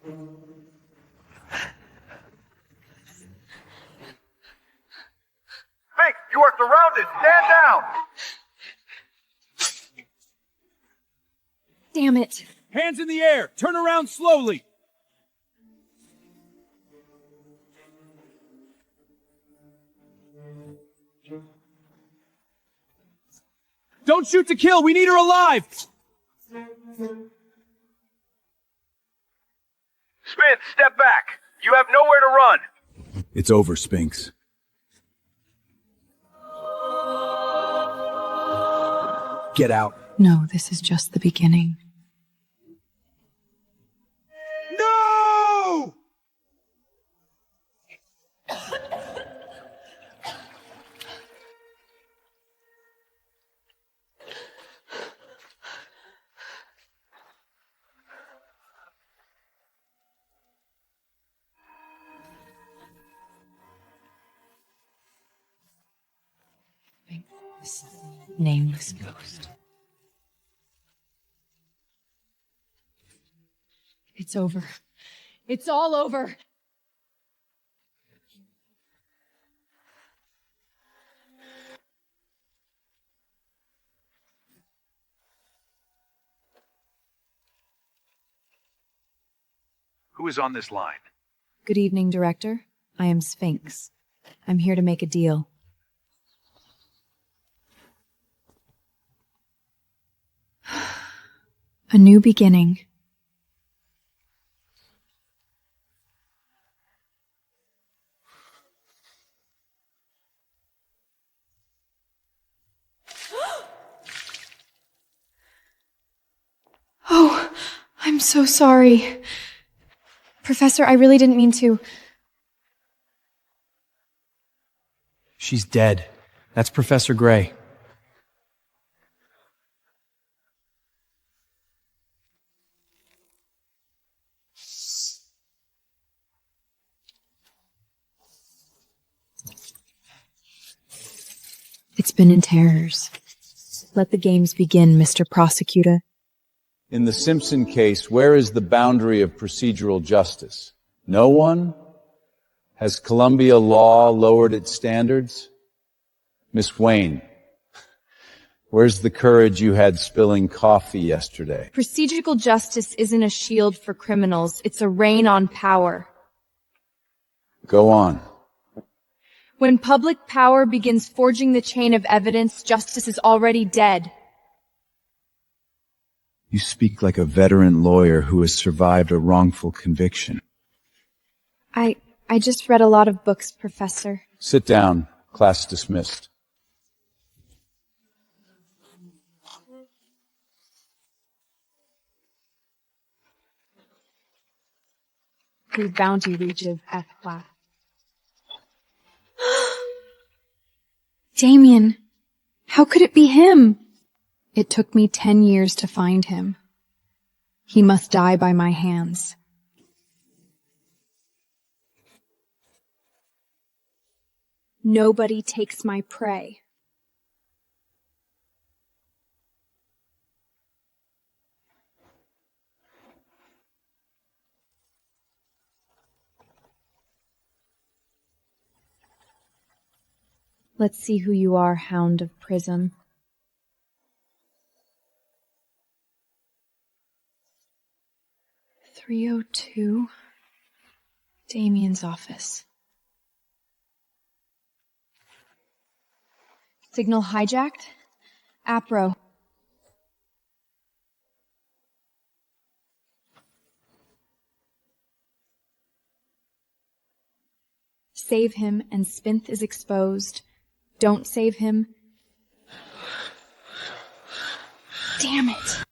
Fink, you are surrounded! Stand down! Damn it. Hands in the air! Turn around slowly! Don't shoot to kill! We need her alive! Spence, step back! You have nowhere to run! It's over, Spinks. Get out. No, this is just the beginning. No! This nameless ghost. It's over. It's all over. Who is on this line? Good evening, Director. I am Sphinx. I'm here to make a deal. A new beginning. Oh, I'm so sorry. Professor, I really didn't mean to. She's dead. That's Professor Gray. It's been in terrors. Let the games begin, Mr. Prosecutor. In the Simpson case, where is the boundary of procedural justice? No one? Has Columbia law lowered its standards? Miss Wayne, where's the courage you had spilling coffee yesterday? Procedural justice isn't a shield for criminals. It's a rein on power. Go on. When public power begins forging the chain of evidence, justice is already dead. You speak like a veteran lawyer who has survived a wrongful conviction. I just read a lot of books, Professor. Sit down. Class dismissed. Whose bounty reaches F class. Damien! How could it be him? It took me 10 years to find him. He must die by my hands. Nobody takes my prey. Let's see who you are, Hound of Prism. .302. Damien's office. Signal hijacked. Apro. Save him and Spinth is exposed. Don't save him. Damn it!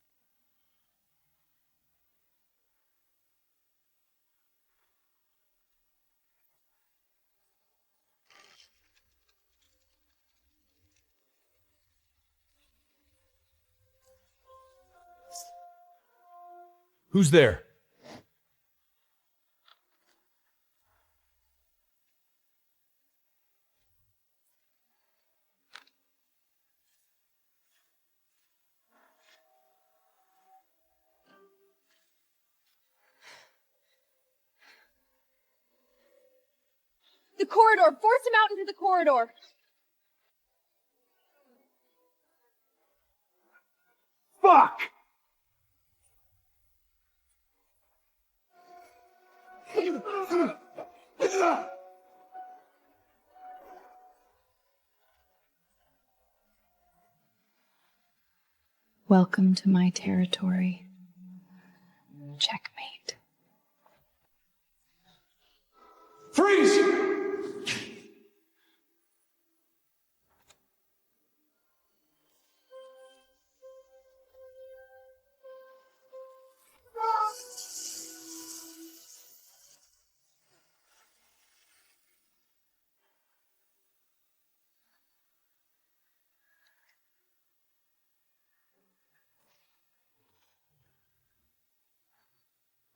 Who's there? The corridor! Force him out into the corridor! Fuck! Welcome to my territory. Checkmate. Freeze!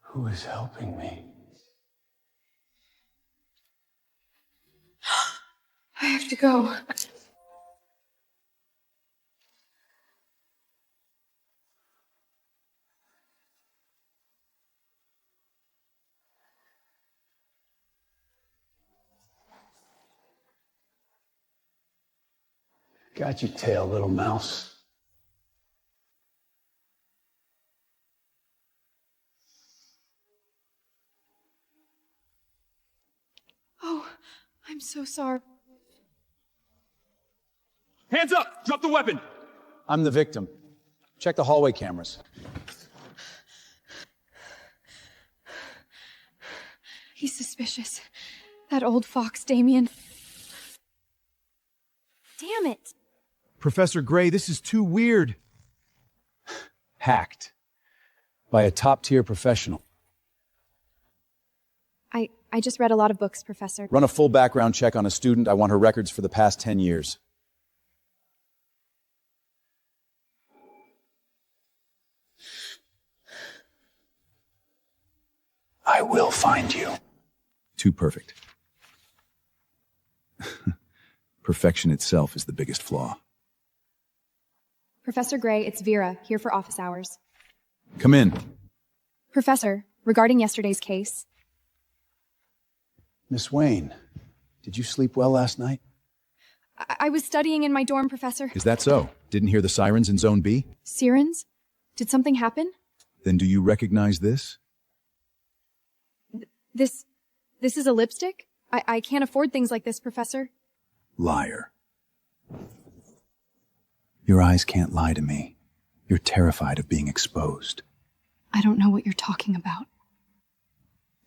Who is helping me? I have to go. Got your tail, little mouse. Oh, I'm so sorry. Hands up! Drop the weapon! I'm the victim. Check the hallway cameras. He's suspicious. That old fox, Damien. Damn it! Professor Gray, this is too weird. Hacked. By a top-tier professional. I just read a lot of books, Professor. Run a full background check on a student. I want her records for the past 10 years. I will find you. Too perfect. Perfection itself is the biggest flaw. Professor Gray, it's Vera, here for office hours. Come in. Professor, regarding yesterday's case. Miss Wayne, did you sleep well last night? I was studying in my dorm, Professor. Is that so? Didn't hear the sirens in Zone B? Sirens? Did something happen? Then do you recognize this? This is a lipstick? I can't afford things like this, Professor. Liar. Your eyes can't lie to me. You're terrified of being exposed. I don't know what you're talking about.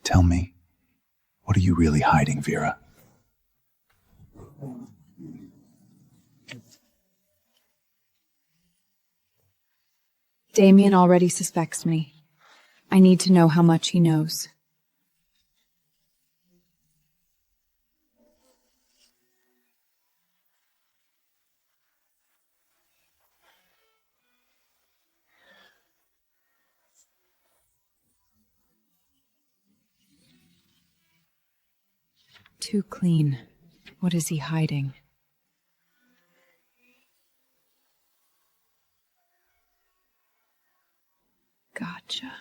Tell me, what are you really hiding, Vera? Damien already suspects me. I need to know how much he knows. Too clean. What is he hiding? Gotcha.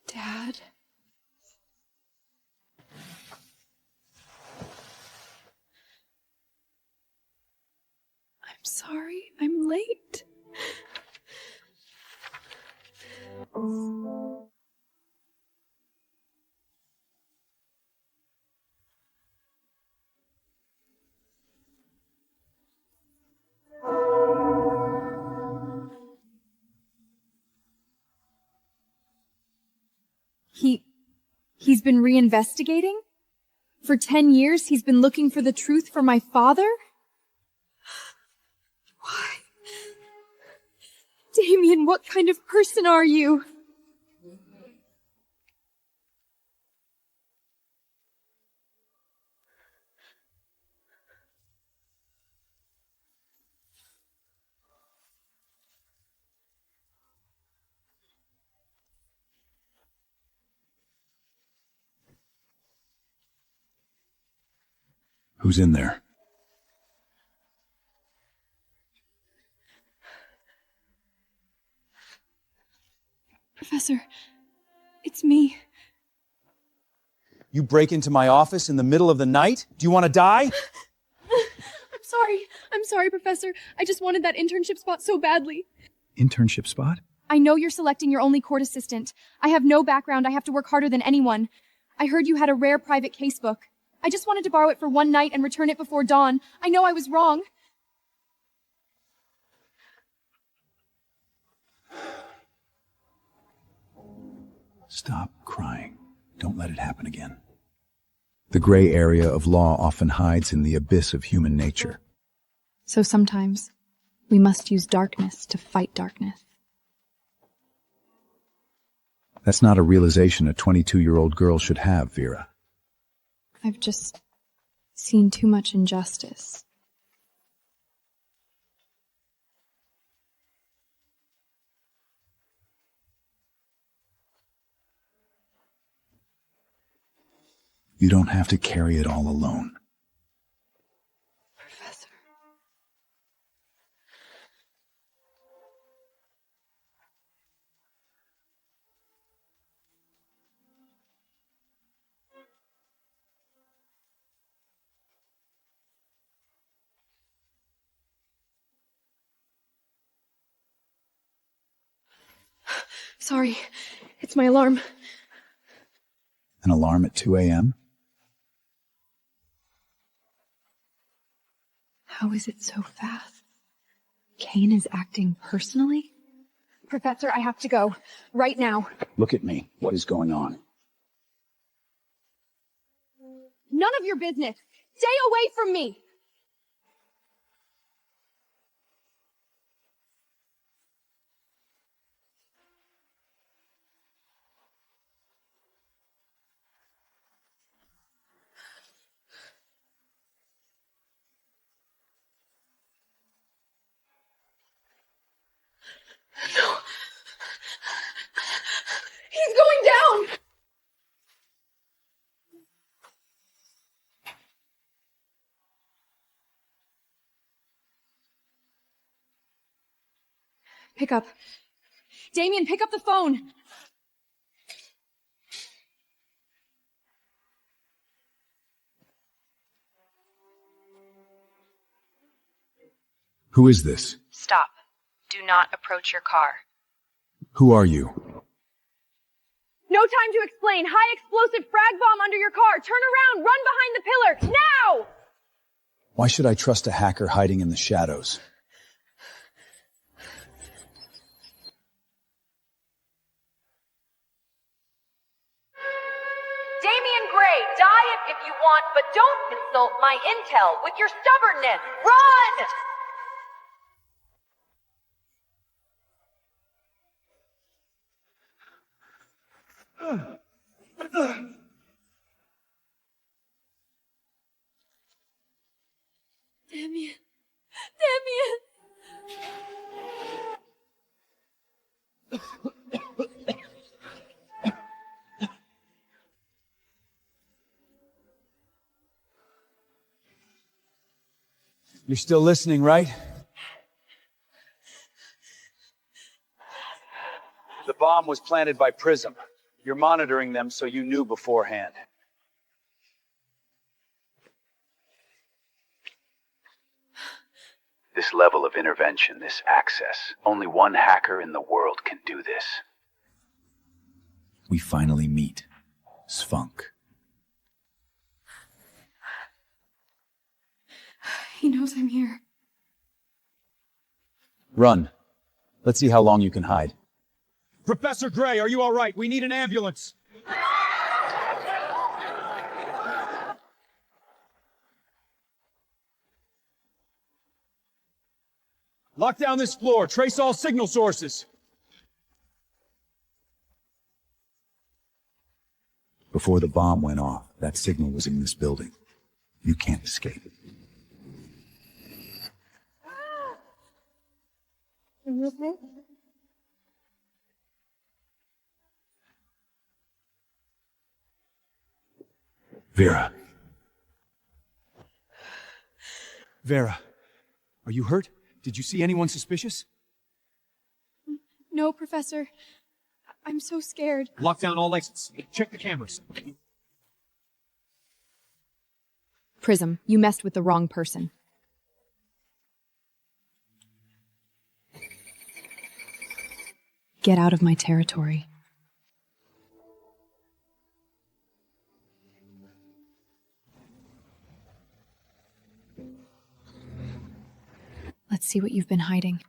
Dad? I'm sorry, I'm late. He's been reinvestigating? For 10 years, he's been looking for the truth for my father? Why? Damien, what kind of person are you? Who's in there? Professor, it's me. You break into my office in the middle of the night? Do you want to die? I'm sorry, Professor. I just wanted that internship spot so badly. Internship spot? I know you're selecting your only court assistant. I have no background. I have to work harder than anyone. I heard you had a rare private casebook. I just wanted to borrow it for one night and return it before dawn. I know I was wrong. Stop crying. Don't let it happen again. The gray area of law often hides in the abyss of human nature. So sometimes we must use darkness to fight darkness. That's not a realization a 22-year-old girl should have, Vera. I've just seen too much injustice. You don't have to carry it all alone. Professor. Sorry. It's my alarm. An alarm at 2 a.m.? How is it so fast? Kane is acting personally? Professor, I have to go. Right now. Look at me. What is going on? None of your business. Stay away from me. No. He's going down! Pick up. Damien, pick up the phone! Who is this? Stop. Do not approach your car. Who are you? No time to explain. High explosive frag bomb under your car. Turn around. Run behind the pillar. Now! Why should I trust a hacker hiding in the shadows? Damian Gray, die if you want, but don't insult my intel with your stubbornness. Run! Damien. Damien! You're still listening, right? The bomb was planted by Prism. You're monitoring them so you knew beforehand. This level of intervention, this access, only one hacker in the world can do this. We finally meet. Spunk. He knows I'm here. Run. Let's see how long you can hide. Professor Gray, are you all right? We need an ambulance. Lock down this floor. Trace all signal sources. Before the bomb went off, that signal was in this building. You can't escape. Are you okay? Vera. Vera, are you hurt? Did you see anyone suspicious? No, Professor. I'm so scared. Lock down all lights. Check the cameras. Prism, you messed with the wrong person. Get out of my territory. Let's see what you've been hiding.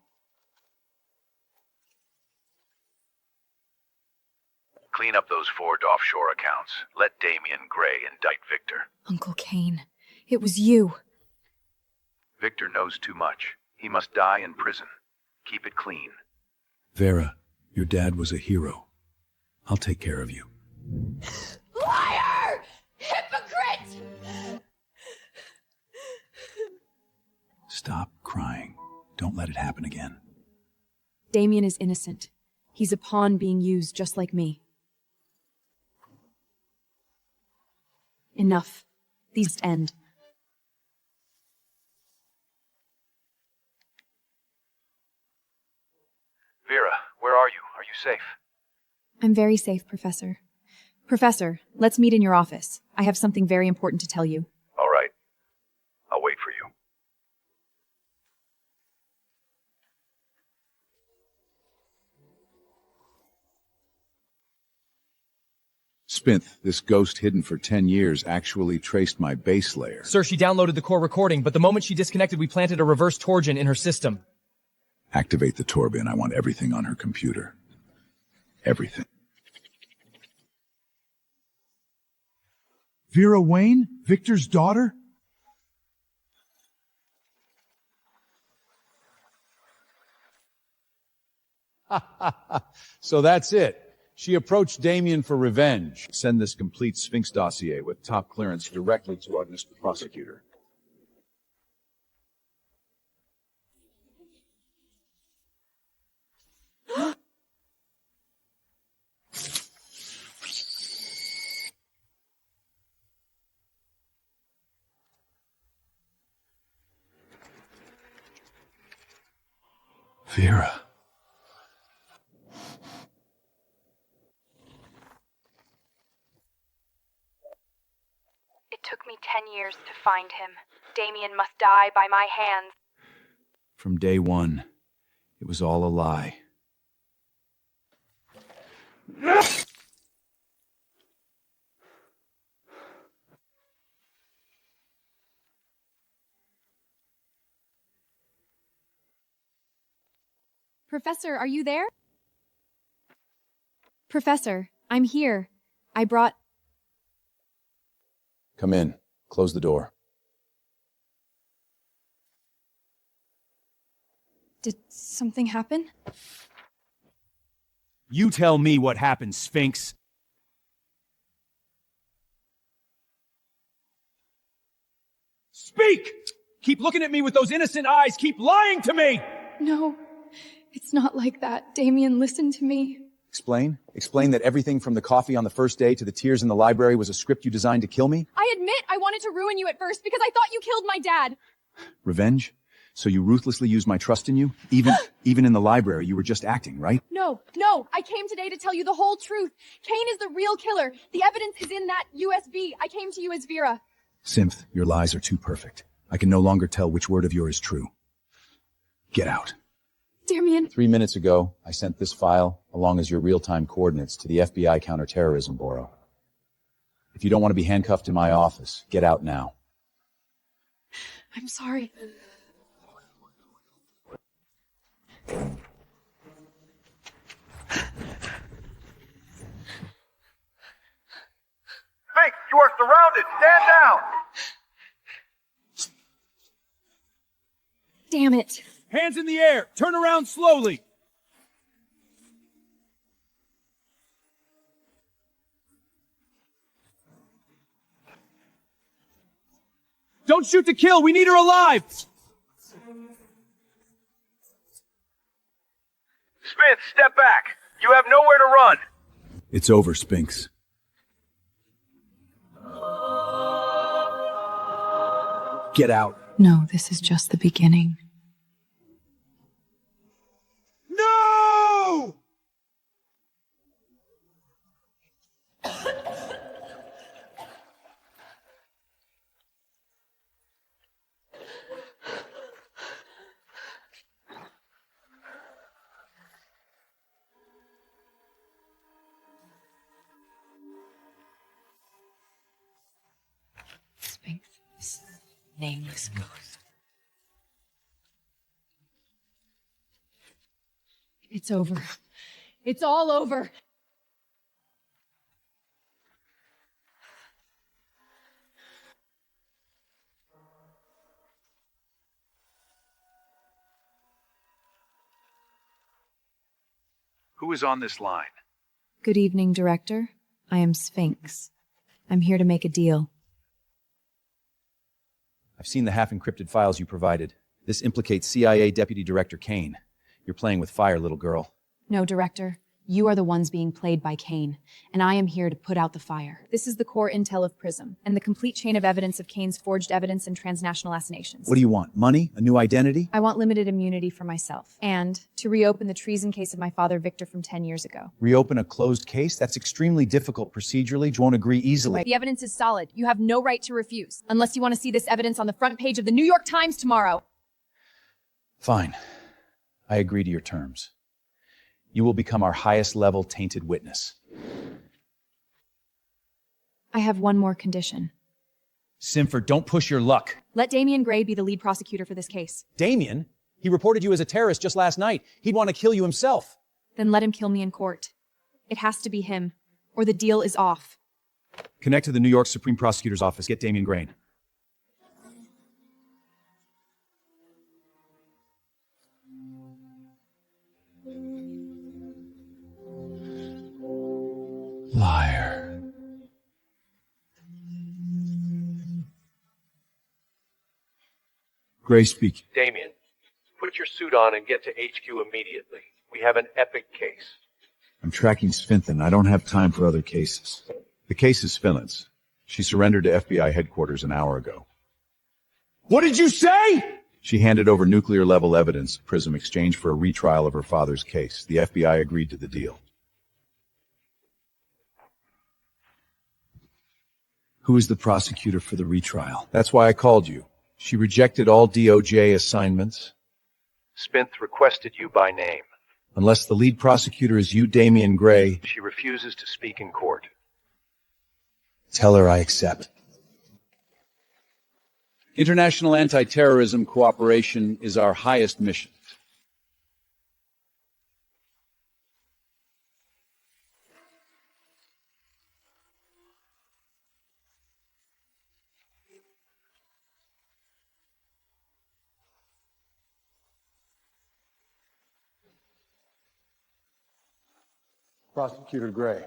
Clean up those forged offshore accounts. Let Damian Gray indict Victor. Uncle Kane, it was you. Victor knows too much. He must die in prison. Keep it clean. Vera, your dad was a hero. I'll take care of you. Liar! Hypocrite! Stop crying. Don't let it happen again. Damien is innocent. He's a pawn being used just like me. Enough. These end. Vera, where are you? Are you safe? I'm very safe, Professor. Professor, let's meet in your office. I have something very important to tell you. All right. I'll wait for you. Spinth, this ghost hidden for 10 years actually traced my base layer. Sir, she downloaded the core recording, but the moment she disconnected, we planted a reverse Torgen in her system. Activate the Torbin. I want everything on her computer. Everything. Vera Wayne? Victor's daughter? So that's it. She approached Damien for revenge. Send this complete Sphinx dossier with top clearance directly to our Mr. Prosecutor. Vera. It took me 10 years to find him. Damien must die by my hands. From day one, it was all a lie. Professor, are you there? Professor, I'm here. I brought... Come in. Close the door. Did something happen? You tell me what happened, Sphinx. Speak! Keep looking at me with those innocent eyes. Keep lying to me! No, it's not like that. Damien, listen to me. Explain? Explain that everything from the coffee on the first day to the tears in the library was a script you designed to kill me? I admit I wanted to ruin you at first because I thought you killed my dad. Revenge? So you ruthlessly used my trust in you? Even in the library, you were just acting, right? No, I came today to tell you the whole truth. Kane is the real killer. The evidence is in that USB. I came to you as Vera. Synth, your lies are too perfect. I can no longer tell which word of yours is true. Get out. Damien. 3 minutes ago, I sent this file, along as your real-time coordinates, to the FBI Counterterrorism Bureau. If you don't want to be handcuffed in my office, get out now. I'm sorry. Sphinx, you are surrounded! Stand down! Damn it. Hands in the air! Turn around slowly! Don't shoot to kill! We need her alive! Smith, step back! You have nowhere to run! It's over, Sphinx. Get out. No, this is just the beginning. No! nameless ghost. It's over. It's all over. Who is on this line? Good evening, Director. I am Sphinx. I'm here to make a deal. I've seen the half-encrypted files you provided. This implicates CIA Deputy Director Kane. You're playing with fire, little girl. No, Director. You are the ones being played by Kane, and I am here to put out the fire. This is the core intel of PRISM, and the complete chain of evidence of Kane's forged evidence and transnational assassinations. What do you want? Money? A new identity? I want limited immunity for myself, and to reopen the treason case of my father, Victor, from 10 years ago. Reopen a closed case? That's extremely difficult procedurally. You won't agree easily. The evidence is solid. You have no right to refuse, unless you want to see this evidence on the front page of the New York Times tomorrow. Fine. I agree to your terms. You will become our highest-level tainted witness. I have one more condition. Simford, don't push your luck. Let Damian Gray be the lead prosecutor for this case. Damien? He reported you as a terrorist just last night. He'd want to kill you himself. Then let him kill me in court. It has to be him, or the deal is off. Connect to the New York Supreme Prosecutor's office. Get Damian Gray. Liar. Gray speaking. Damien, put your suit on and get to HQ immediately. We have an epic case. I'm tracking Svinthin. I don't have time for other cases. The case is Finland's. She surrendered to FBI headquarters an hour ago. What did you say? She handed over nuclear-level evidence of PRISM exchange for a retrial of her father's case. The FBI agreed to the deal. Who is the prosecutor for the retrial? That's why I called you. She rejected all DOJ assignments. Spinth requested you by name. Unless the lead prosecutor is you, Damian Gray, She refuses to speak in court. tell her I accept. International anti-terrorism cooperation is our highest mission. Prosecutor Gray.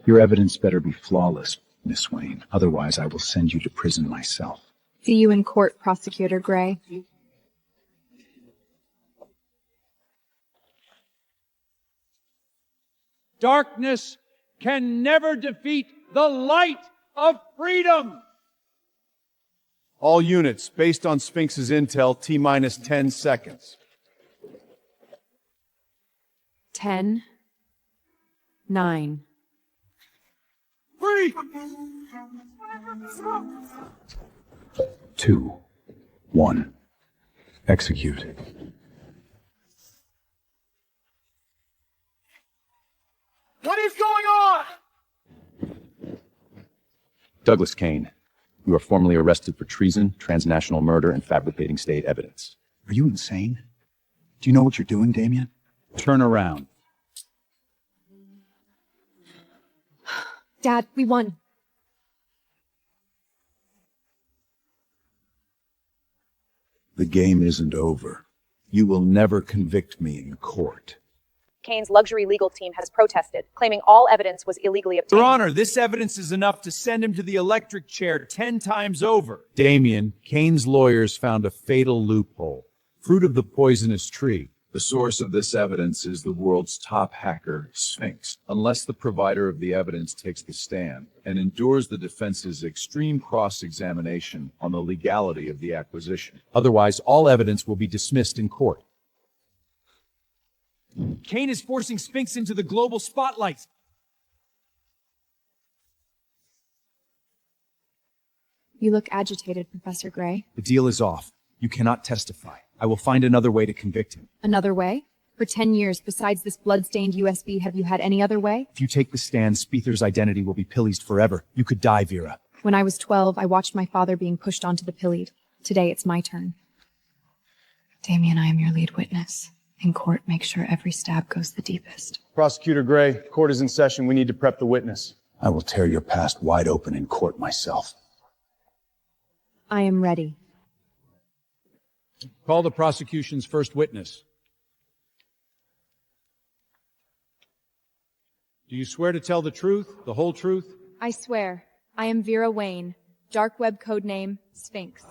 Your evidence better be flawless, Miss Wayne. Otherwise, I will send you to prison myself. See you in court, Prosecutor Gray. Darkness can never defeat the light of freedom. All units, based on Sphinx's intel, T-minus 10 seconds. 10, 9. Free! 2, 1. Execute. What is going on? Douglas Kane, you are formally arrested for treason, transnational murder, and fabricating state evidence. Are you insane? Do you know what you're doing, Damien? Turn around. Dad, we won. The game isn't over. You will never convict me in court. Kane's luxury legal team has protested, claiming all evidence was illegally obtained. Your Honor, this evidence is enough to send him to the electric chair 10 times over. Damien, Kane's lawyers found a fatal loophole. Fruit of the poisonous tree. The source of this evidence is the world's top hacker, Sphinx. Unless the provider of the evidence takes the stand and endures the defense's extreme cross-examination on the legality of the acquisition. Otherwise, all evidence will be dismissed in court. Kane is forcing Sphinx into the global spotlight. You look agitated, Professor Gray. The deal is off. You cannot testify. I will find another way to convict him. Another way? For 10 years, besides this blood-stained USB, have you had any other way? If you take the stand, Speether's identity will be pillaged forever. You could die, Vera. When I was 12, I watched my father being pushed onto the pillage. Today, it's my turn. Damien, I am your lead witness. In court, make sure every stab goes the deepest. Prosecutor Gray, court is in session. We need to prep the witness. I will tear your past wide open in court myself. I am ready. Call the prosecution's first witness. Do you swear to tell the truth, the whole truth? I swear. I am Vera Wayne. Dark web codename, Sphinx.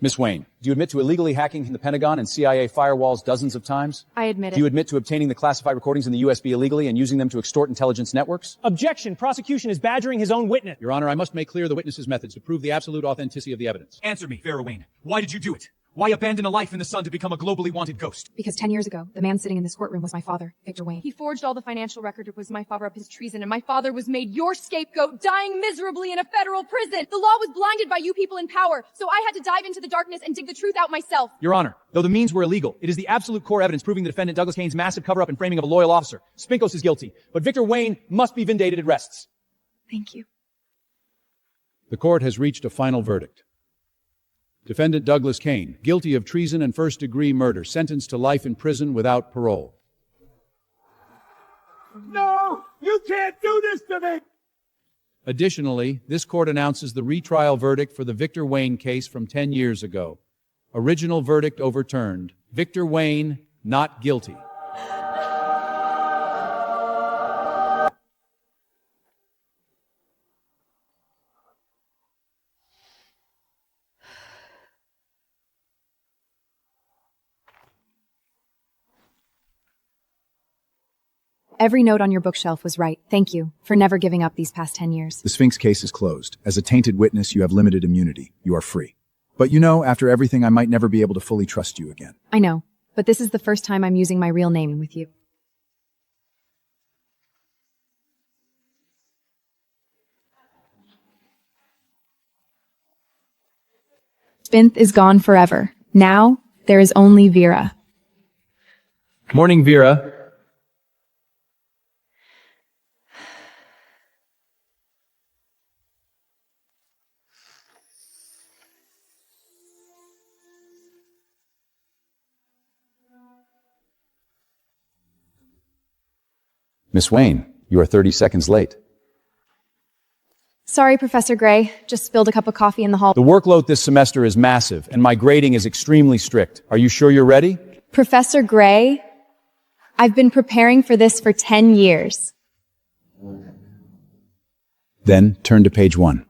Miss Wayne, do you admit to illegally hacking the Pentagon and CIA firewalls dozens of times? I admit it. Do you admit to obtaining the classified recordings in the USB illegally and using them to extort intelligence networks? Objection! Prosecution is badgering his own witness. Your Honor, I must make clear the witness's methods to prove the absolute authenticity of the evidence. Answer me, Vera Wayne. Why did you do it? Why abandon a life in the sun to become a globally wanted ghost? Because 10 years ago, the man sitting in this courtroom was my father, Victor Wayne. He forged all the financial record. It was my father up his treason, and my father was made your scapegoat, dying miserably in a federal prison. The law was blinded by you people in power, so I had to dive into the darkness and dig the truth out myself. Your Honor, though the means were illegal, it is the absolute core evidence proving the defendant Douglas Kane's massive cover-up and framing of a loyal officer. Spinkos is guilty, but Victor Wayne must be vindicated. It rests. Thank you. The court has reached a final verdict. Defendant Douglas Kane, guilty of treason and first-degree murder, sentenced to life in prison without parole. No! You can't do this to me! Additionally, this court announces the retrial verdict for the Victor Wayne case from 10 years ago. Original verdict overturned. Victor Wayne, not guilty. Every note on your bookshelf was right. Thank you for never giving up these past 10 years. The Sphinx case is closed. As a tainted witness, you have limited immunity. You are free. But you know, after everything, I might never be able to fully trust you again. I know, but this is the first time I'm using my real name with you. Spinth is gone forever. Now, there is only Vera. Morning, Vera. Miss Wayne, you are 30 seconds late. Sorry, Professor Gray. Just spilled a cup of coffee in the hall. The workload this semester is massive, and my grading is extremely strict. Are you sure you're ready? Professor Gray, I've been preparing for this for 10 years. Then, turn to page 1.